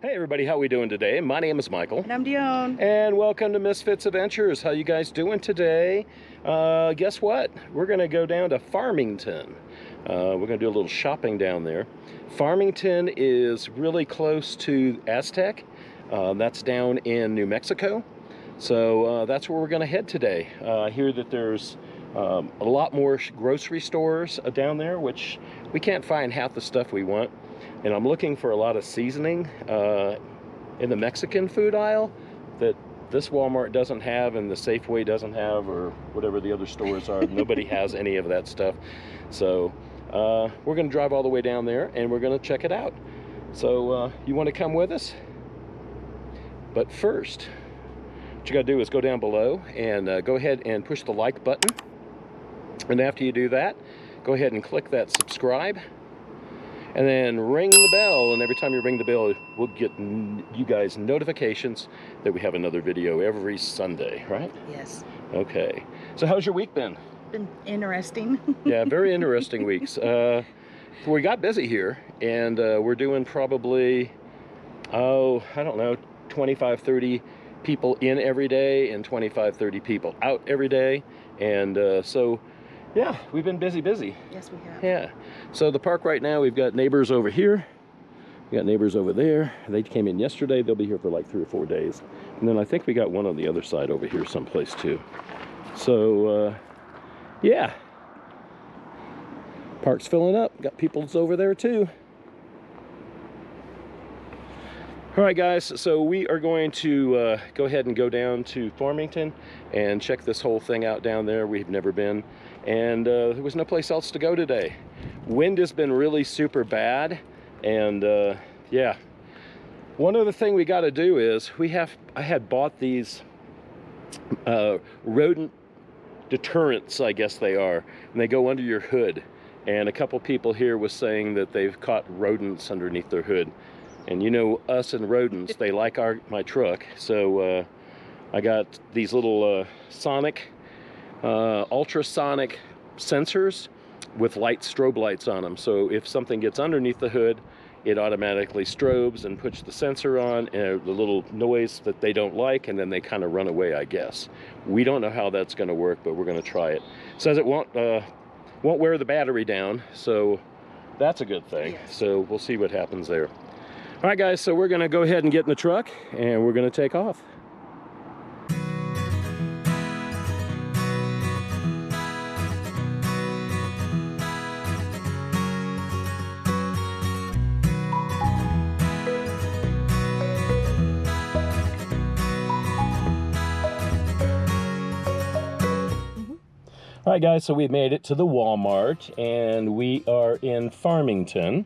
Hey everybody, how we doing today? My name is Michael. And I'm Dione. And welcome to MS FITZ'S Adventures. How you guys doing today? Guess what? We're gonna go down to Farmington. We're gonna do a little shopping down there. Farmington is really close to Aztec. That's down in New Mexico. So that's where we're gonna head today. I hear that there's a lot more grocery stores down there, which we can't find half the stuff we want. And I'm looking for a lot of seasoning in the Mexican food aisle that this Walmart doesn't have and the Safeway doesn't have, or whatever the other stores are. Nobody has any of that stuff. So we're going to drive all the way down there and we're going to check it out. So you want to come with us? But first, what you got to do is go down below and go ahead and push the like button. And after you do that, go ahead and click that subscribe. And then ring the bell, and every time you ring the bell, we'll get you guys notifications that we have another video every Sunday, right? Yes. Okay. So how's your week been? Been interesting. Yeah, very interesting weeks. We got busy here, and we're doing probably, I don't know, 25, 30 people in every day and 25, 30 people out every day. And so, yeah, we've been busy. Yes, we have. Yeah. So the park right now, we've got neighbors over here. We got neighbors over there. They came in yesterday. They'll be here for like 3 or 4 days. And then I think we got one on the other side over here someplace too. So, yeah. Park's filling up. Got people's over there too. All right, guys, so we are going to go ahead and go down to Farmington and check this whole thing out down there. We've never been, and there was no place else to go today. Wind has been really super bad, and yeah. One other thing we got to do is I had bought these rodent deterrents, I guess they are, and they go under your hood. And a couple people here was saying that they've caught rodents underneath their hood. And you know, us and rodents, they like my truck. So I got these little ultrasonic sensors with strobe lights on them. So if something gets underneath the hood, it automatically strobes and puts the sensor on, and the little noise that they don't like, and then they kind of run away, I guess. We don't know how that's going to work, but we're going to try it. It says it won't wear the battery down, so that's a good thing. Yes. So we'll see what happens there. All right, guys, so we're going to go ahead and get in the truck, and we're going to take off. All right, guys, so we've made it to the Walmart, and we are in Farmington.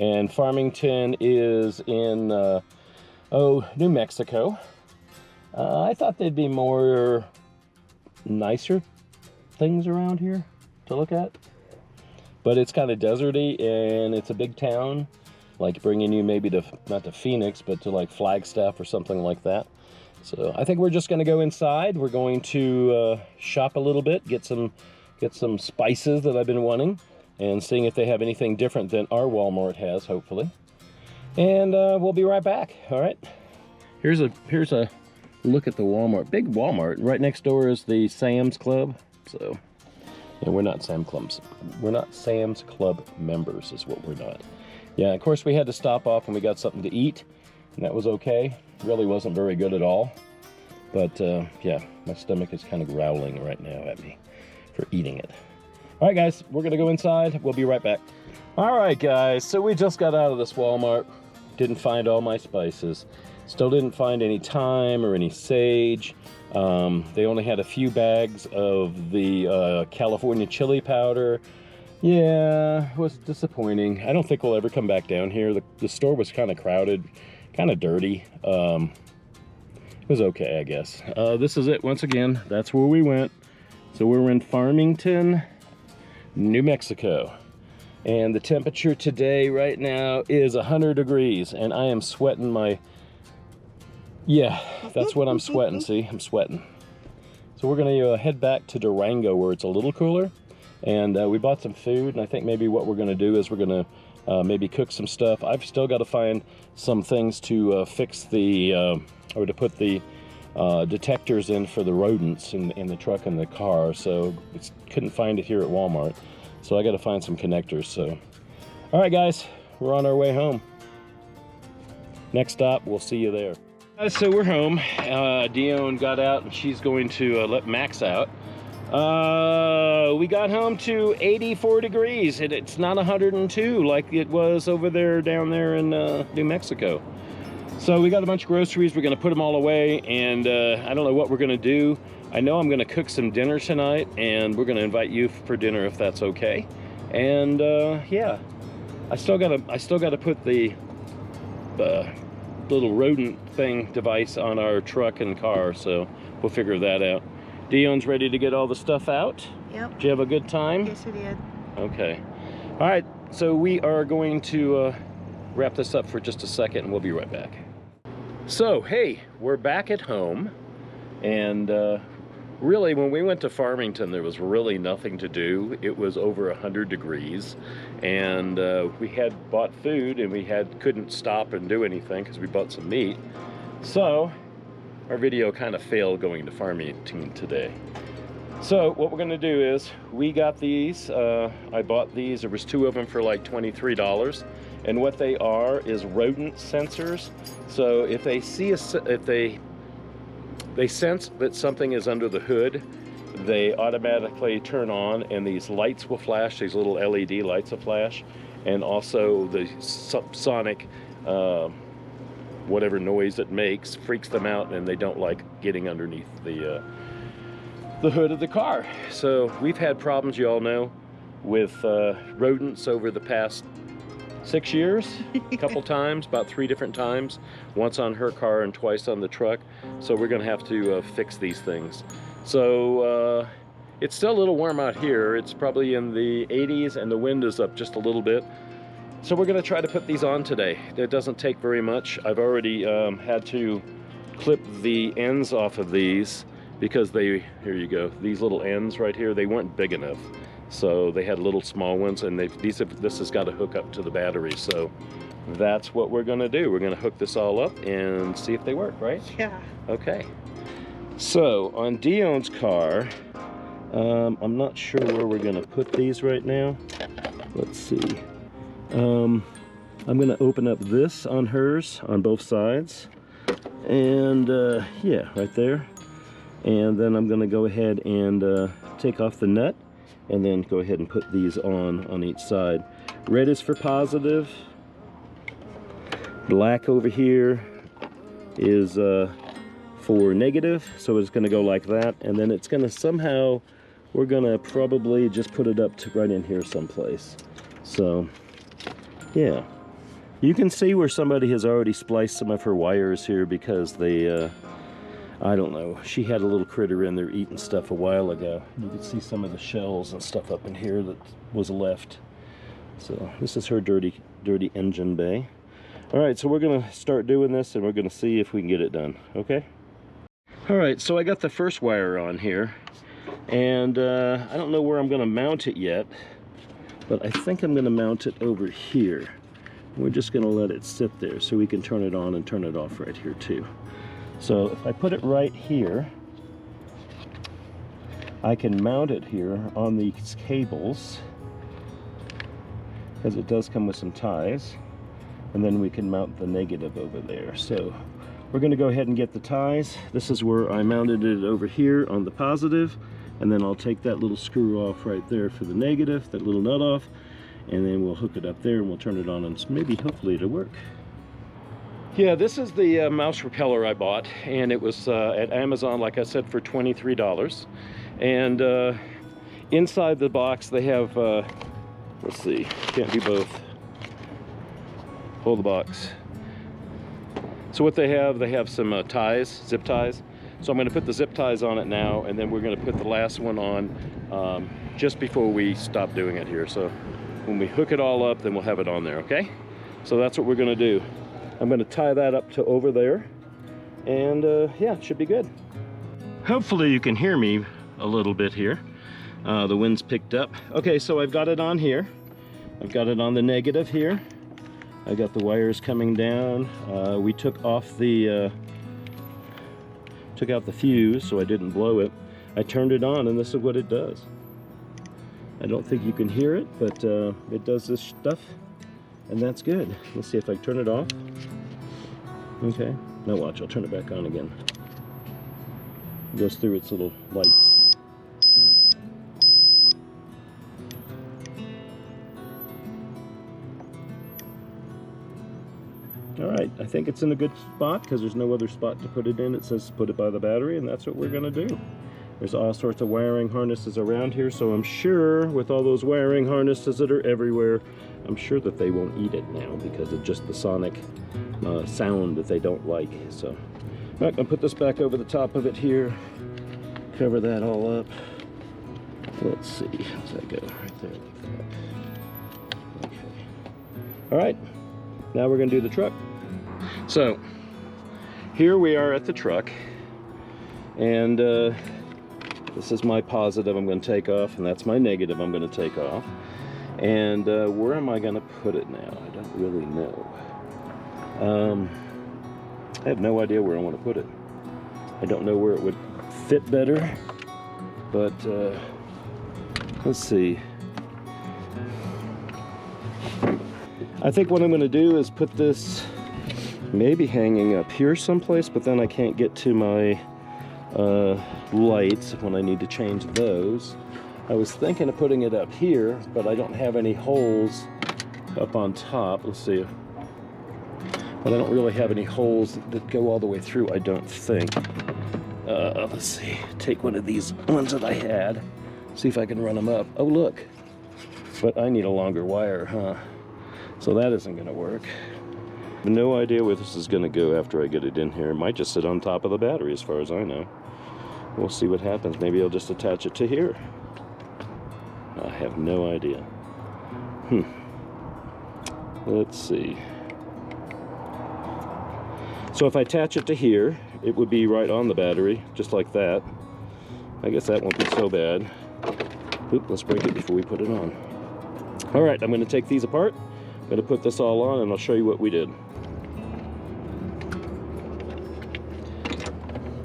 And Farmington is in, New Mexico. I thought there'd be more nicer things around here to look at. But it's kind of deserty, and it's a big town, like bringing you maybe to, not to Phoenix, but to like Flagstaff or something like that. So I think we're just going to go inside. We're going to shop a little bit, get some spices that I've been wanting, and seeing if they have anything different than our Walmart has, hopefully. And we'll be right back. All right. Here's a look at the Walmart. Big Walmart. Right next door is the Sam's Club. So, yeah, we're not Sam's Club members, is what we're not. Yeah, of course we had to stop off and we got something to eat, and that was okay. Really wasn't very good at all. But yeah, my stomach is kind of growling right now at me for eating it. All right, guys, we're going to go inside. We'll be right back. All right, guys, so we just got out of this Walmart. Didn't find all my spices. Still didn't find any thyme or any sage. They only had a few bags of the California chili powder. Yeah, it was disappointing. I don't think we'll ever come back down here. The store was kind of crowded, kind of dirty. It was okay, I guess. This is it once again. That's where we went. So we're in Farmington, New Mexico, and the temperature today right now is 100 degrees, and I am sweating that's what I'm sweating. See, I'm sweating. So we're gonna head back to Durango where it's a little cooler, and we bought some food, and I think maybe what we're gonna do is we're gonna maybe cook some stuff. I've still got to find some things to fix the, or to put the detectors in for the rodents in the truck and the car. So couldn't find it here at Walmart. So I got to find some connectors. So, all right, guys, we're on our way home. Next stop, we'll see you there. So we're home. Dione got out and she's going to let Max out. We got home to 84 degrees and it's not 102 like it was over there down there in New Mexico. So we got a bunch of groceries. We're going to put them all away, and I don't know what we're going to do. I know I'm going to cook some dinner tonight, and we're going to invite you for dinner if that's okay. And yeah, I still got to put the little rodent thing device on our truck and car, so we'll figure that out. Dion's ready to get all the stuff out. Yep. Did you have a good time? Yes, I did. Okay. All right, so we are going to wrap this up for just a second, and we'll be right back. So, hey, we're back at home, and really, when we went to Farmington, there was really nothing to do. It was over 100 degrees, and we had bought food, and we couldn't stop and do anything because we bought some meat. So, our video kind of failed going to Farmington today. So, what we're going to do is, we got these. I bought these. There was 2 of them for like $23. And what they are is rodent sensors. So if they see they sense that something is under the hood, they automatically turn on, and these lights will flash. These little LED lights will flash, and also the sonic whatever noise it makes freaks them out, and they don't like getting underneath the hood of the car. So we've had problems, you all know, with rodents over the past 6 years, a couple times, about 3 different times, once on her car and twice on the truck. So we're gonna have to fix these things. So it's still a little warm out here. It's probably in the 80s and the wind is up just a little bit. So we're gonna try to put these on today. It doesn't take very much. I've already had to clip the ends off of these because here you go, these little ends right here, they weren't big enough. So they had little small ones, and this has got to hook up to the battery. So that's what we're going to do. We're going to hook this all up and see if they work, right? Yeah. Okay. So on Dion's car, I'm not sure where we're going to put these right now. Let's see. I'm going to open up this on hers on both sides. And yeah, right there. And then I'm going to go ahead and take off the nut, and then go ahead and put these on each side. Red is for positive. Black over here is for negative, so it's gonna go like that, and then it's gonna somehow, we're gonna probably just put it up to right in here someplace. So, yeah. You can see where somebody has already spliced some of her wires here because they, I don't know, she had a little critter in there eating stuff a while ago. You can see some of the shells and stuff up in here that was left. So this is her dirty engine bay. All right, so we're gonna start doing this, and we're gonna see if we can get it done, okay? All right, so I got the first wire on here, and I don't know where I'm gonna mount it yet, but I think I'm gonna mount it over here. We're just gonna let it sit there so we can turn it on and turn it off right here too. So if I put it right here, I can mount it here on these cables, because it does come with some ties, and then we can mount the negative over there. So we're going to go ahead and get the ties. This is where I mounted it over here on the positive, and then I'll take that little screw off right there for the negative, that little nut off, and then we'll hook it up there and we'll turn it on, and maybe hopefully it'll work. Yeah, this is the mouse repeller I bought, and it was at Amazon, like I said, for $23. And inside the box they have, let's see, can't do both. Hold the box. So what they have some ties, zip ties. So I'm going to put the zip ties on it now, and then we're going to put the last one on just before we stop doing it here. So when we hook it all up, then we'll have it on there, okay? So that's what we're going to do. I'm going to tie that up to over there, and yeah, it should be good. Hopefully you can hear me a little bit here. The wind's picked up. Okay, so I've got it on here, I've got it on the negative here. I got the wires coming down. We took off the took out the fuse so I didn't blow it. I turned it on and this is what it does. I don't think you can hear it, but it does this stuff, and that's good. Let's see if I turn it off. Okay, now watch, I'll turn it back on again. It goes through its little lights. Alright, I think it's in a good spot because there's no other spot to put it in. It says put it by the battery, and that's what we're going to do. There's all sorts of wiring harnesses around here, so I'm sure with all those wiring harnesses that are everywhere, I'm sure that they won't eat it now because of just the sonic sound that they don't like. So I'm going to put this back over the top of it here, cover that all up. Let's see, how's that go? Right there, like that. Okay. Alright, now we're going to do the truck. So here we are at the truck, and this is my positive I'm going to take off, and that's my negative I'm going to take off. And where am I going to put it now? I don't really know. I have no idea where I want to put it. I don't know where it would fit better, but let's see. I think what I'm going to do is put this maybe hanging up here someplace, but then I can't get to my lights when I need to change those. I was thinking of putting it up here, but I don't have any holes up on top. Let's see. But I don't really have any holes that go all the way through, I don't think. Let's see. Take one of these ones that I had. See if I can run them up. Oh, look. But I need a longer wire, huh? So that isn't going to work. I have no idea where this is going to go after I get it in here. It might just sit on top of the battery as far as I know. We'll see what happens. Maybe I'll just attach it to here. I have no idea. Let's see. So if I attach it to here, it would be right on the battery, just like that. I guess that won't be so bad. Oop, let's break it before we put it on. All right, I'm going to take these apart. I'm going to put this all on, and I'll show you what we did.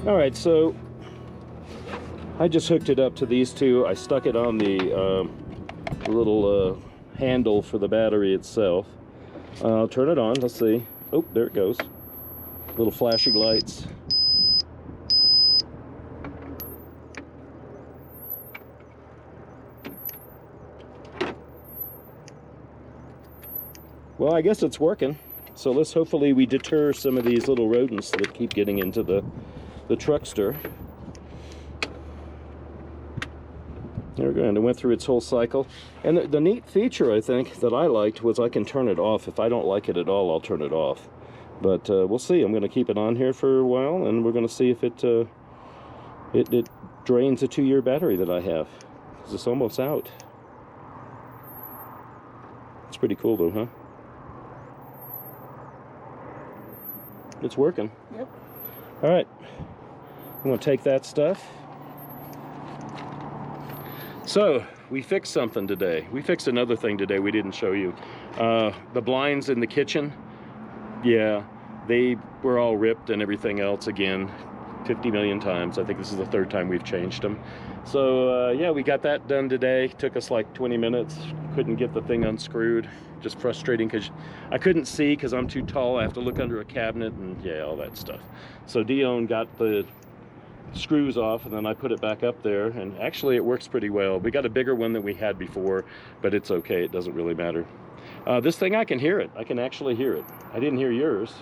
All right, so I just hooked it up to these two. I stuck it on the little handle for the battery itself. I'll turn it on. Let's see. Oh, there it goes. Little flashing lights. Well, I guess it's working. So let's hopefully we deter some of these little rodents that keep getting into the truckster. There we go, and it went through its whole cycle. And the neat feature, I think, that I liked was I can turn it off. If I don't like it at all, I'll turn it off. But we'll see. I'm going to keep it on here for a while, and we're going to see if it drains a 2-year battery that I have. 'Cause it's almost out. It's pretty cool, though, huh? It's working. Yep. All right. I'm going to take that stuff. So, we fixed something today. We fixed another thing today we didn't show you. The blinds in the kitchen, yeah, they were all ripped and everything else again 50 million times. I think this is the 3rd time we've changed them. So, yeah, we got that done today. Took us like 20 minutes. Couldn't get the thing unscrewed. Just frustrating because I couldn't see because I'm too tall. I have to look under a cabinet and, yeah, all that stuff. So Dione got the screws off, and then I put it back up there, and actually it works pretty well. We got a bigger one than we had before, but it's okay. It doesn't really matter. This thing, I can hear it. I can actually hear it. I didn't hear yours.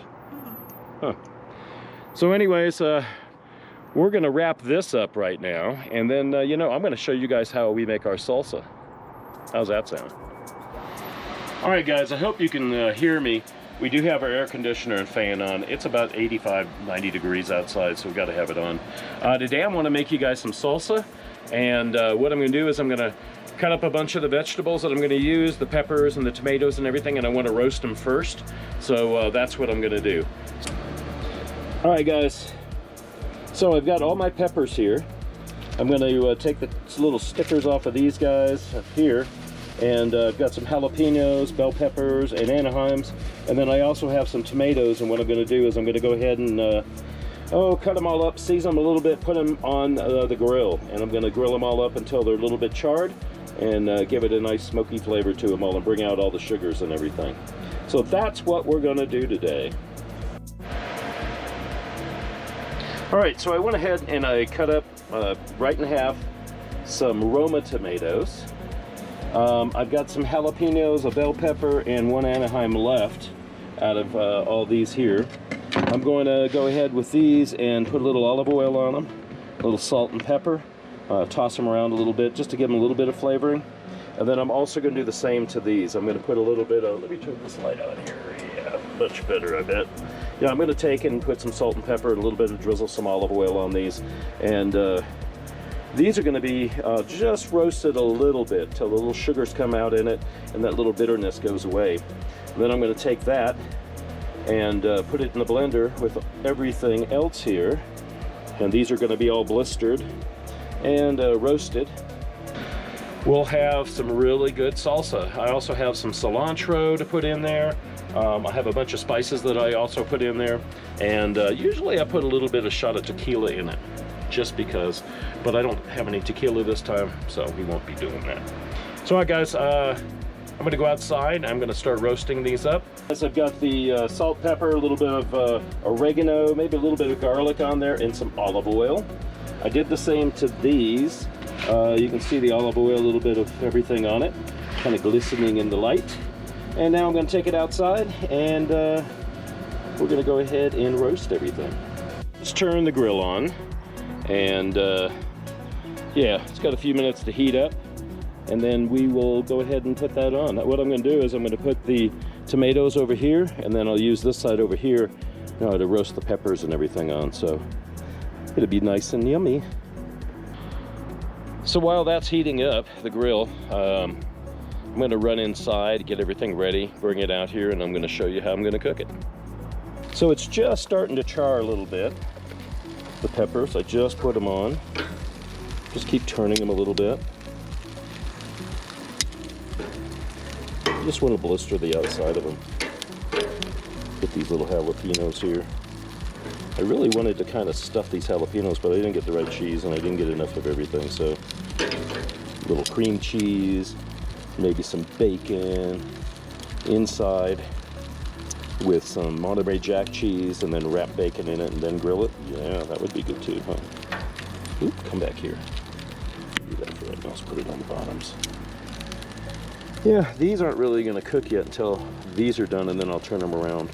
Huh. So anyways, we're going to wrap this up right now, and then, you know, I'm going to show you guys how we make our salsa. How's that sound? All right, guys, I hope you can hear me. We do have our air conditioner and fan on. It's about 85, 90 degrees outside, so we've got to have it on. Today I want to make you guys some salsa, and what I'm going to do is I'm going to cut up a bunch of the vegetables that I'm going to use, the peppers and the tomatoes and everything, and I want to roast them first. So that's what I'm going to do. All right, guys. So I've got all my peppers here. I'm going to take the little stickers off of these guys up here, And I've got some jalapenos, bell peppers, and Anaheims. And then I also have some tomatoes, and what I'm going to do is I'm going to go ahead and cut them all up, season them a little bit, put them on the grill. And I'm going to grill them all up until they're a little bit charred, and give it a nice smoky flavor to them all and bring out all the sugars and everything. So that's what we're going to do today. All right, so I went ahead and I cut up right in half some Roma tomatoes. I've got some jalapenos, a bell pepper, and one Anaheim left out of all these here. I'm going to go ahead with these and put a little olive oil on them, a little salt and pepper, toss them around a little bit just to give them a little bit of flavoring. And then I'm also going to do the same to these. I'm going to put a little bit of, let me turn this light on here. Yeah, much better, I bet. Yeah, I'm going to take and put some salt and pepper and a little bit of drizzle some olive oil on these. And these are going to be just roasted a little bit till the little sugars come out in it and that little bitterness goes away. And then I'm going to take that and put it in the blender with everything else here. And these are going to be all blistered and roasted. We'll have some really good salsa. I also have some cilantro to put in there. I have a bunch of spices that I also put in there. And usually I put a little bit of shot of tequila in it, just because. But I don't have any tequila this time, so we won't be doing that. So, all right, guys, I'm going to go outside. I'm going to start roasting these up. As I've got the salt, pepper, a little bit of oregano, maybe a little bit of garlic on there, and some olive oil. I did the same to these. You can see the olive oil, a little bit of everything on it, kind of glistening in the light. And now I'm going to take it outside, and we're going to go ahead and roast everything. Let's turn the grill on, and yeah, it's got a few minutes to heat up, and then we will go ahead and put that on. What I'm going to do is I'm going to put the tomatoes over here, and then I'll use this side over here to roast the peppers and everything on, so it'll be nice and yummy. So while that's heating up, the grill, I'm going to run inside, get everything ready, bring it out here, and I'm going to show you how I'm going to cook it. So it's just starting to char a little bit. The peppers, I just put them on. Just keep turning them a little bit. Just want to blister the outside of them. Get these little jalapenos here. I really wanted to kind of stuff these jalapenos, but I didn't get the right cheese and I didn't get enough of everything. So a little cream cheese, maybe some bacon inside with some Monterey Jack cheese, and then wrap bacon in it and then grill it. Yeah, that would be good too, huh? Oop, come back here. Do that for right now. Let's put it on the bottoms. Yeah, these aren't really going to cook yet until these are done, and then I'll turn them around.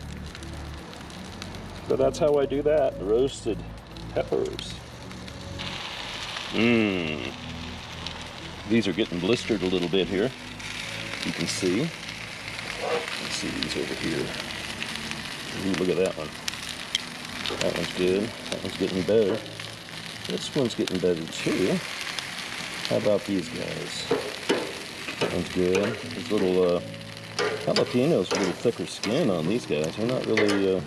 But that's how I do that. Roasted peppers. These are getting blistered a little bit here. You can see. Let's see these over here. Ooh, look at that one. That one's good. That one's getting better. This one's getting better too. How about these guys? That one's good. These little jalapenos, a little thicker skin on these guys. They're not really.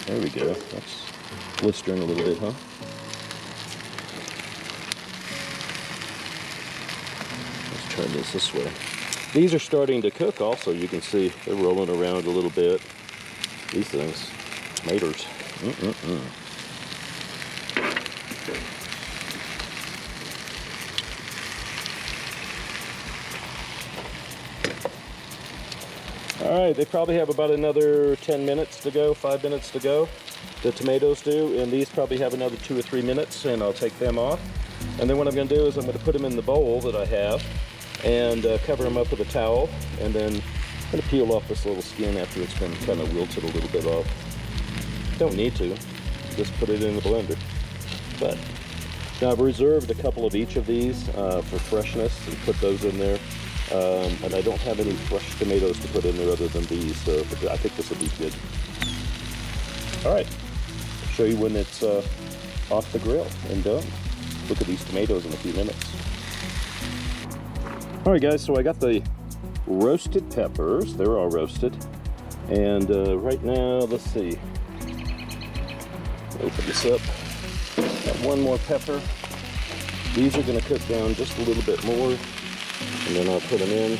There we go. That's blistering a little bit, huh? Let's turn this way. These are starting to cook also. You can see they're rolling around a little bit. These things, tomatoes. All right, they probably have about another 10 minutes to go, 5 minutes to go. The tomatoes do, and these probably have another 2 or 3 minutes, and I'll take them off. And then what I'm going to do is I'm going to put them in the bowl that I have and cover them up with a towel, and then I'm going to peel off this little skin after it's been kind of wilted a little bit off. Don't need to, just put it in the blender. But now I've reserved a couple of each of these for freshness and put those in there. And I don't have any fresh tomatoes to put in there other than these, so I think this will be good. All right, I'll show you when it's off the grill and done. Look at these tomatoes in a few minutes. All right, guys, so I got the roasted peppers. They're all roasted. And right now, let's see. Open this up. Got one more pepper. These are going to cook down just a little bit more. And then I'll put them in.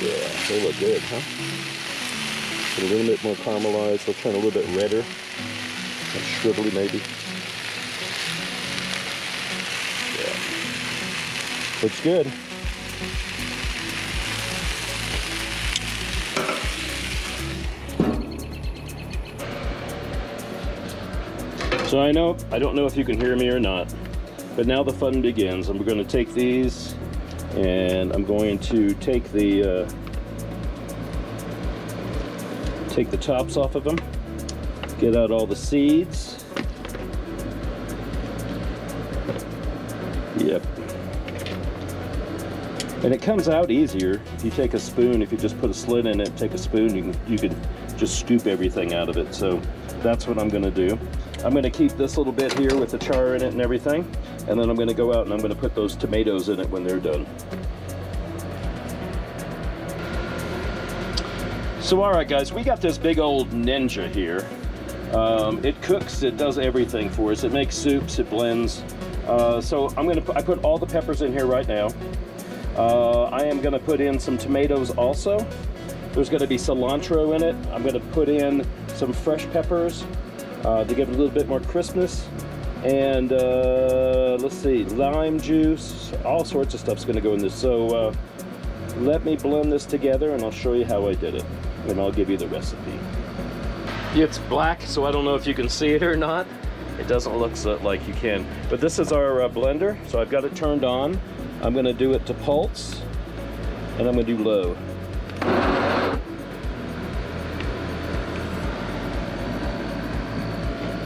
Yeah, they look good, huh? Put a little bit more caramelized. They'll turn a little bit redder. And shrivelly maybe. Yeah. Looks good. So I don't know if you can hear me or not, but now the fun begins. I'm going to take these and I'm going to take the tops off of them, get out all the seeds. Yep. And it comes out easier if you take a spoon. If you just put a slit in it, take a spoon, you can just scoop everything out of it. So that's what I'm going to do. I'm going to keep this little bit here with the char in it and everything, and then I'm going to go out and I'm going to put those tomatoes in it when they're done. So alright guys, we got this big old ninja here. It cooks, it does everything for us. It makes soups, it blends. So I put all the peppers in here right now. I am going to put in some tomatoes also. There's going to be cilantro in it. I'm going to put in some fresh peppers to give it a little bit more crispness. And let's see, lime juice, all sorts of stuff's going to go in this. So let me blend this together and I'll show you how I did it. And I'll give you the recipe. It's black, so I don't know if you can see it or not. It doesn't look like you can. But this is our blender, so I've got it turned on. I'm going to do it to pulse, and I'm going to do low.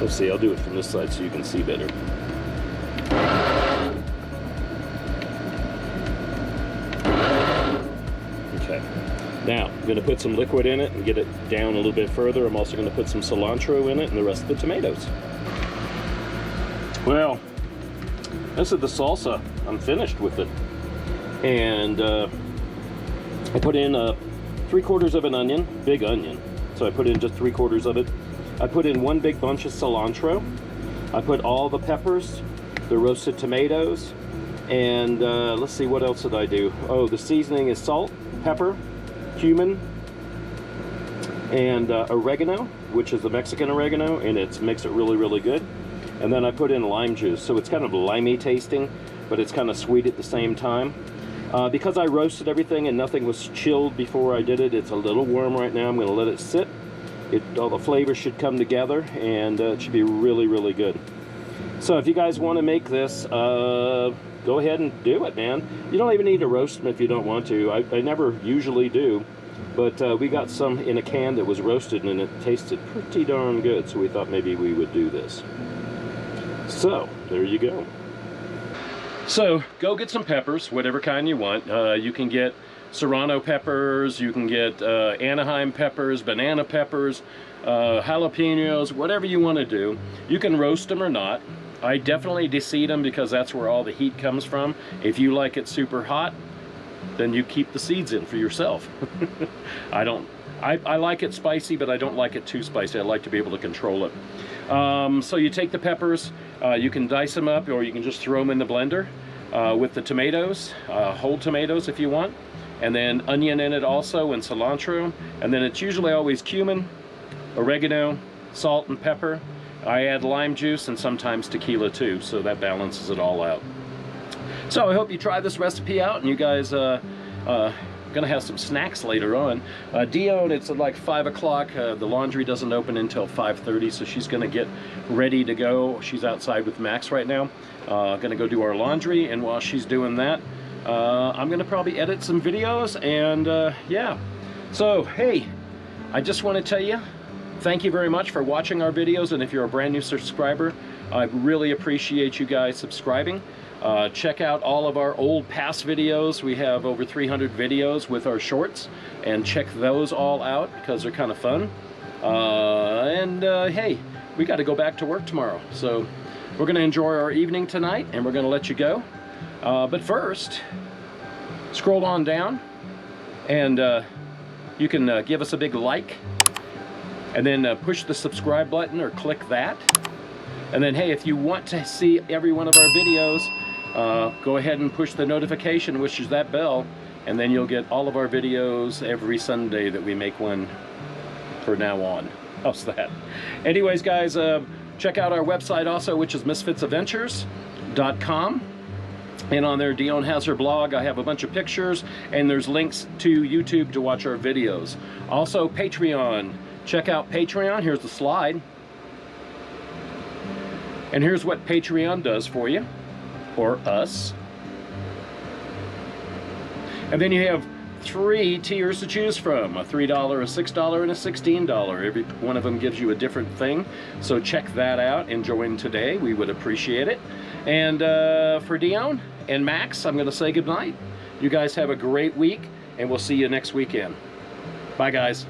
Let's see, I'll do it from this side so you can see better. Okay. Now, I'm going to put some liquid in it and get it down a little bit further. I'm also going to put some cilantro in it and the rest of the tomatoes. Well, this is the salsa. I'm finished with it. And I put in 3/4 of an onion, big onion. So I put in just 3/4 of it. I put in 1 big bunch of cilantro. I put all the peppers, the roasted tomatoes, and let's see, what else did I do? Oh, the seasoning is salt, pepper, cumin, and oregano, which is the Mexican oregano, and it makes it really, really good. And then I put in lime juice, so it's kind of limey tasting, but it's kind of sweet at the same time. Because I roasted everything and nothing was chilled before I did it, it's a little warm right now. I'm going to let it sit. All the flavors should come together, and it should be really, really good. So if you guys want to make this, go ahead and do it, man. You don't even need to roast them if you don't want to. I never usually do, but we got some in a can that was roasted and it tasted pretty darn good, so we thought maybe we would do this. So there you go. So go get some peppers, whatever kind you want. You can get serrano peppers, you can get Anaheim peppers, banana peppers, jalapenos, whatever you want to do. You can roast them or not. I definitely deseed them because that's where all the heat comes from. If you like it super hot, then you keep the seeds in for yourself. I like it spicy, but I don't like it too spicy. I like to be able to control it. So you take the peppers, you can dice them up, or you can just throw them in the blender with the tomatoes, whole tomatoes if you want, and then onion in it also, and cilantro, and then it's usually always cumin, oregano, salt, and pepper. I add lime juice and sometimes tequila too, so that balances it all out. So I hope you try this recipe out, and you guys gonna have some snacks later on. Dione, it's at like 5 o'clock. The laundry doesn't open until 5:30, so she's gonna get ready to go. She's outside with Max right now. Gonna go do our laundry, and while she's doing that, I'm gonna probably edit some videos, and yeah. So hey, I just want to tell you, thank you very much for watching our videos, and if you're a brand new subscriber, I really appreciate you guys subscribing. Check out all of our old past videos. We have over 300 videos with our shorts, and check those all out because they're kind of fun. Hey, we got to go back to work tomorrow, so we're going to enjoy our evening tonight, and we're going to let you go. But first, scroll on down, and you can give us a big like, and then push the subscribe button or click that. And then, hey, if you want to see every one of our videos, go ahead and push the notification, which is that bell, and then you'll get all of our videos every Sunday that we make one for now on. How's that? Anyways, guys, check out our website also, which is MsFITZ'S.com. And on there, Dione has her blog. I have a bunch of pictures, and there's links to YouTube to watch our videos. Also, Patreon. Check out Patreon. Here's the slide. And here's what Patreon does for you, or us. And then you have 3 tiers to choose from, a $3, a $6, and a $16. Every one of them gives you a different thing. So check that out and join today. We would appreciate it. And for Dione and Max, I'm going to say goodnight. You guys have a great week, and we'll see you next weekend. Bye, guys.